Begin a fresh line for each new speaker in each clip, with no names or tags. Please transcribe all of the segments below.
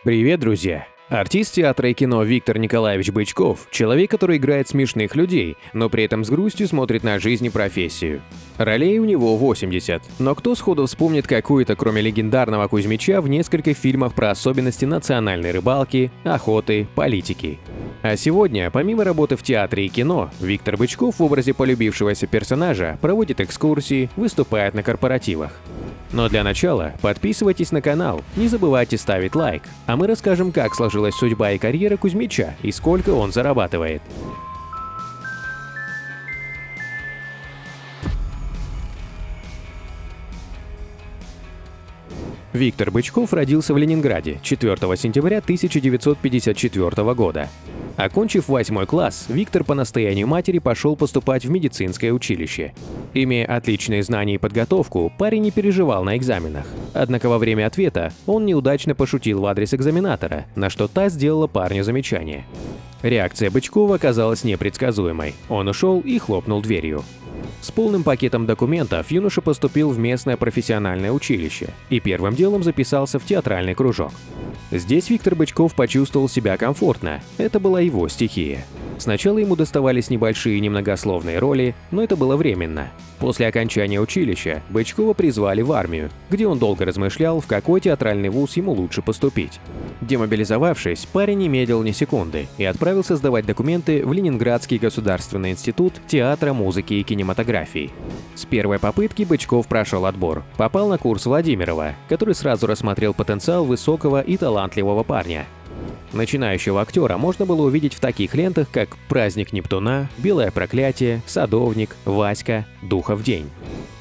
Привет, друзья! Артист театра и кино Виктор Николаевич Бычков – человек, который играет смешных людей, но при этом с грустью смотрит на жизнь и профессию. Ролей у него 80, но кто сходу вспомнит какую-то, кроме легендарного Кузьмича, в нескольких фильмах про особенности национальной рыбалки, охоты, политики. А сегодня, помимо работы в театре и кино, Виктор Бычков в образе полюбившегося персонажа проводит экскурсии, выступает на корпоративах. Но для начала подписывайтесь на канал, не забывайте ставить лайк, а мы расскажем, как сложилась судьба и карьера Кузьмича и сколько он зарабатывает. Виктор Бычков родился в Ленинграде 4 сентября 1954 года. Окончив 8 класс, Виктор по настоянию матери пошел поступать в медицинское училище. Имея отличные знания и подготовку, парень не переживал на экзаменах. Однако во время ответа он неудачно пошутил в адрес экзаменатора, на что та сделала парню замечание. Реакция Бычкова оказалась непредсказуемой. Он ушел и хлопнул дверью. С полным пакетом документов юноша поступил в местное профессиональное училище и первым делом записался в театральный кружок. Здесь Виктор Бычков почувствовал себя комфортно, это была его стихия. Сначала ему доставались небольшие немногословные роли, но это было временно. После окончания училища Бычкова призвали в армию, где он долго размышлял, в какой театральный вуз ему лучше поступить. Демобилизовавшись, парень не медлил ни секунды и отправился сдавать документы в Ленинградский государственный институт театра, музыки и кинематографии. С первой попытки Бычков прошел отбор, попал на курс Владимирова, который сразу рассмотрел потенциал высокого и талантливого парня. Начинающего актера можно было увидеть в таких лентах, как «Праздник Нептуна», «Белое проклятие», «Садовник», «Васька», «Духов день».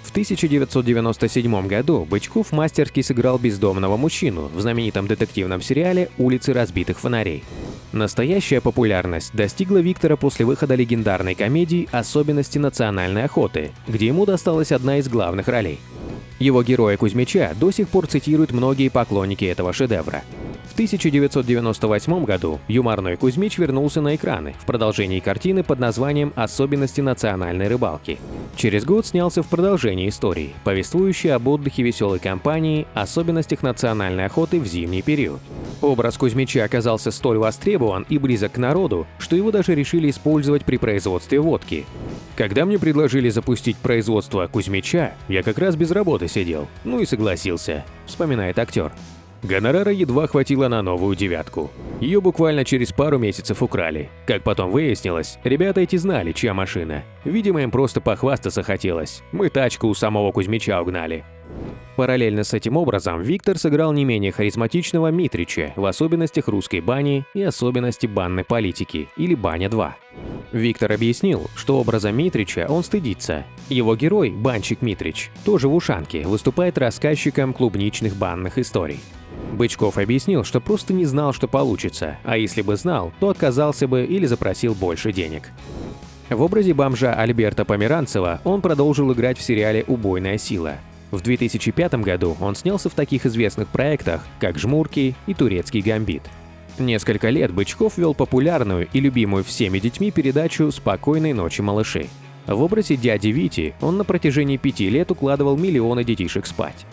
В 1997 году Бычков мастерски сыграл бездомного мужчину в знаменитом детективном сериале «Улицы разбитых фонарей». Настоящая популярность достигла Виктора после выхода легендарной комедии «Особенности национальной охоты», где ему досталась одна из главных ролей. Его героя Кузьмича до сих пор цитируют многие поклонники этого шедевра. В 1998 году юморной Кузьмич вернулся на экраны в продолжении картины под названием «Особенности национальной рыбалки». Через год снялся в продолжении истории, повествующей об отдыхе веселой компании, особенностях национальной охоты в зимний период. Образ Кузьмича оказался столь востребован и близок к народу, что его даже решили использовать при производстве водки. Когда мне предложили запустить производство Кузьмича, я как раз без работы сидел, ну и согласился, вспоминает актер. Гонорара едва хватило на новую девятку. Ее буквально через пару месяцев украли. Как потом выяснилось, ребята эти знали, чья машина. Видимо, им просто похвастаться хотелось. Мы тачку у самого Кузьмича угнали. Параллельно с этим образом Виктор сыграл не менее харизматичного Митрича в особенностях русской бани и особенности банной политики, или «Баня 2». Виктор объяснил, что образа Митрича он стыдится. Его герой, банщик Митрич, тоже в ушанке, выступает рассказчиком клубничных банных историй. Бычков объяснил, что просто не знал, что получится, а если бы знал, то отказался бы или запросил больше денег. В образе бомжа Альберта Померанцева он продолжил играть в сериале «Убойная сила». В 2005 году он снялся в таких известных проектах, как «Жмурки» и «Турецкий гамбит». Несколько лет Бычков вел популярную и любимую всеми детьми передачу «Спокойной ночи, малыши». В образе дяди Вити он на протяжении 5 лет укладывал миллионы детишек спать.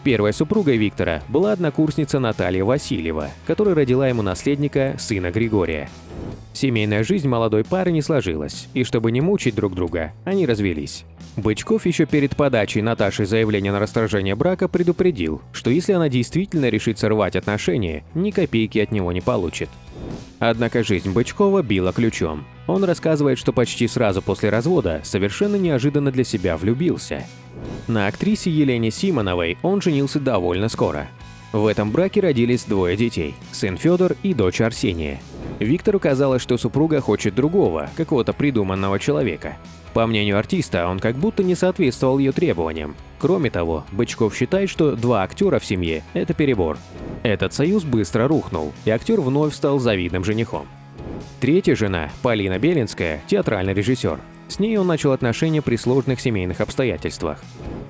Первой супругой Виктора была однокурсница Наталья Васильева, которая родила ему наследника, сына Григория. Семейная жизнь молодой пары не сложилась, и чтобы не мучить друг друга, они развелись. Бычков еще перед подачей Наташи заявления на расторжение брака предупредил, что если она действительно решится рвать отношения, ни копейки от него не получит. Однако жизнь Бычкова била ключом. Он рассказывает, что почти сразу после развода совершенно неожиданно для себя влюбился. На актрисе Елене Симоновой он женился довольно скоро. В этом браке родились 2 детей – сын Федор и дочь Арсения. Виктору казалось, что супруга хочет другого, какого-то придуманного человека. По мнению артиста, он как будто не соответствовал ее требованиям. Кроме того, Бычков считает, что 2 актера в семье – это перебор. Этот союз быстро рухнул, и актер вновь стал завидным женихом. Третья жена, Полина Белинская, театральный режиссер. С ней он начал отношения при сложных семейных обстоятельствах.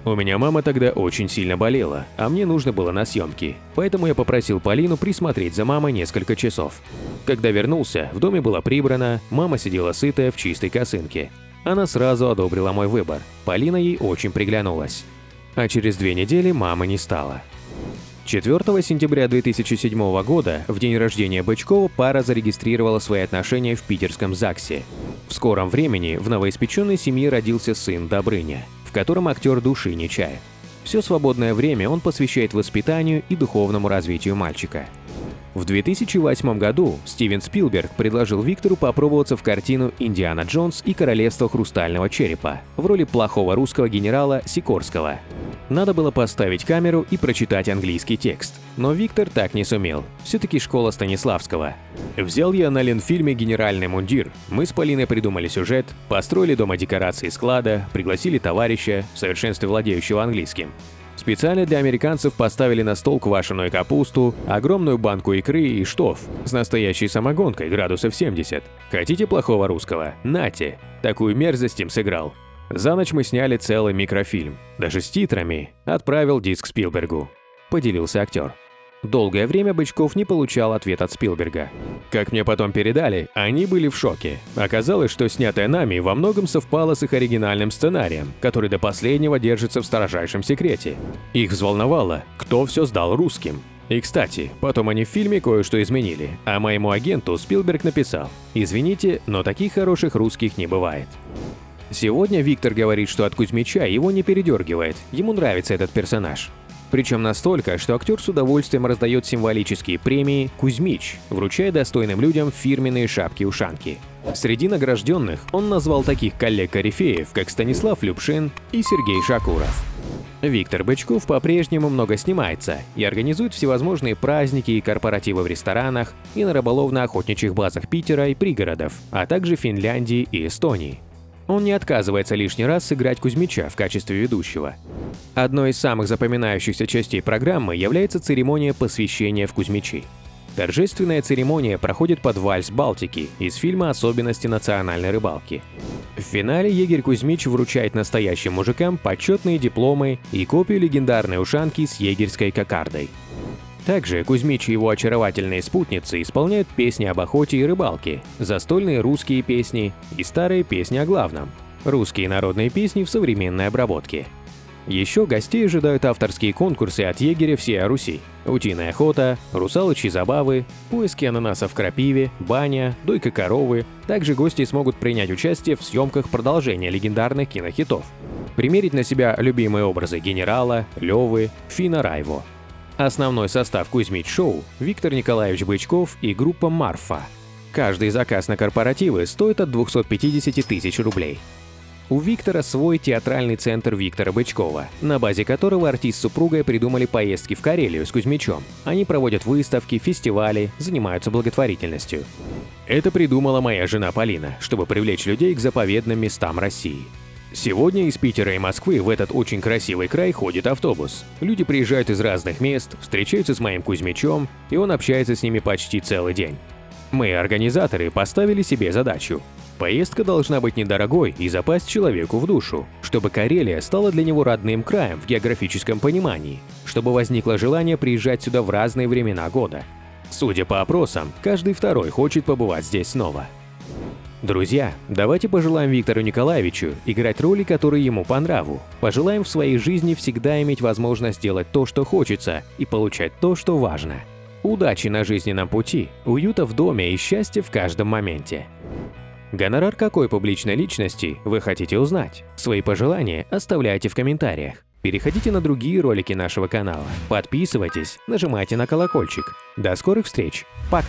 «У меня мама тогда очень сильно болела, а мне нужно было на съемки, поэтому я попросил Полину присмотреть за мамой несколько часов. Когда вернулся, в доме было прибрано, мама сидела сытая в чистой косынке. Она сразу одобрила мой выбор, Полина ей очень приглянулась. А через 2 недели мамы не стало». 4 сентября 2007 года, в день рождения Бычкова, пара зарегистрировала свои отношения в питерском ЗАГСе. В скором времени в новоиспеченной семье родился сын Добрыня, в котором актер души не чает. Все свободное время он посвящает воспитанию и духовному развитию мальчика. В 2008 году Стивен Спилберг предложил Виктору попробоваться в картину «Индиана Джонс и королевство хрустального черепа» в роли плохого русского генерала Сикорского. Надо было поставить камеру и прочитать английский текст, но Виктор так не сумел, все-таки школа Станиславского. Взял я на Ленфильме генеральный мундир, мы с Полиной придумали сюжет, построили дома декорации склада, пригласили товарища, в совершенстве владеющего английским. Специально для американцев поставили на стол квашеную капусту, огромную банку икры и штоф с настоящей самогонкой градусов 70. Хотите плохого русского? Нате! Такую мерзость им сыграл. За ночь мы сняли целый микрофильм. Даже с титрами. Отправил диск Спилбергу. Поделился актер. Долгое время Бычков не получал ответ от Спилберга. Как мне потом передали, они были в шоке. Оказалось, что снятое нами во многом совпало с их оригинальным сценарием, который до последнего держится в строжайшем секрете. Их взволновало, кто все сдал русским. И, кстати, потом они в фильме кое-что изменили, а моему агенту Спилберг написал: «Извините, но таких хороших русских не бывает». Сегодня Виктор говорит, что от Кузьмича его не передергивает, ему нравится этот персонаж. Причем настолько, что актер с удовольствием раздает символические премии «Кузьмич», вручая достойным людям фирменные шапки-ушанки. Среди награжденных он назвал таких коллег-корифеев, как Станислав Любшин и Сергей Шакуров. Виктор Бычков по-прежнему много снимается и организует всевозможные праздники и корпоративы в ресторанах и на рыболовно-охотничьих базах Питера и пригородов, а также Финляндии и Эстонии. Он не отказывается лишний раз сыграть Кузьмича в качестве ведущего. Одной из самых запоминающихся частей программы является церемония посвящения в Кузьмичи. Торжественная церемония проходит под вальс Балтики из фильма «Особенности национальной рыбалки». В финале егерь Кузьмич вручает настоящим мужикам почетные дипломы и копию легендарной ушанки с егерской кокардой. Также Кузьмич и его очаровательные спутницы исполняют песни об охоте и рыбалке, застольные русские песни и старые песни о главном – русские народные песни в современной обработке. Еще гостей ожидают авторские конкурсы от егеря всей Руси: утиная охота, русалочьи забавы, поиски ананасов в крапиве, баня, дойка коровы. Также гости смогут принять участие в съемках продолжения легендарных кинохитов, примерить на себя любимые образы генерала, Лёвы, Фина Райво. Основной состав Кузьмич-шоу – Виктор Николаевич Бычков и группа «Марфа». Каждый заказ на корпоративы стоит от 250 тысяч рублей. У Виктора свой театральный центр Виктора Бычкова, на базе которого артист с супругой придумали поездки в Карелию с Кузьмичом. Они проводят выставки, фестивали, занимаются благотворительностью. Это придумала моя жена Полина, чтобы привлечь людей к заповедным местам России. Сегодня из Питера и Москвы в этот очень красивый край ходит автобус. Люди приезжают из разных мест, встречаются с моим Кузьмичом, и он общается с ними почти целый день. Мы, организаторы, поставили себе задачу. Поездка должна быть недорогой и запасть человеку в душу, чтобы Карелия стала для него родным краем в географическом понимании, чтобы возникло желание приезжать сюда в разные времена года. Судя по опросам, каждый второй хочет побывать здесь снова. Друзья, давайте пожелаем Виктору Николаевичу играть роли, которые ему по нраву. Пожелаем в своей жизни всегда иметь возможность делать то, что хочется, и получать то, что важно. Удачи на жизненном пути, уюта в доме и счастья в каждом моменте. Гонорар какой публичной личности вы хотите узнать? Свои пожелания оставляйте в комментариях. Переходите на другие ролики нашего канала, подписывайтесь, нажимайте на колокольчик. До скорых встреч, пока!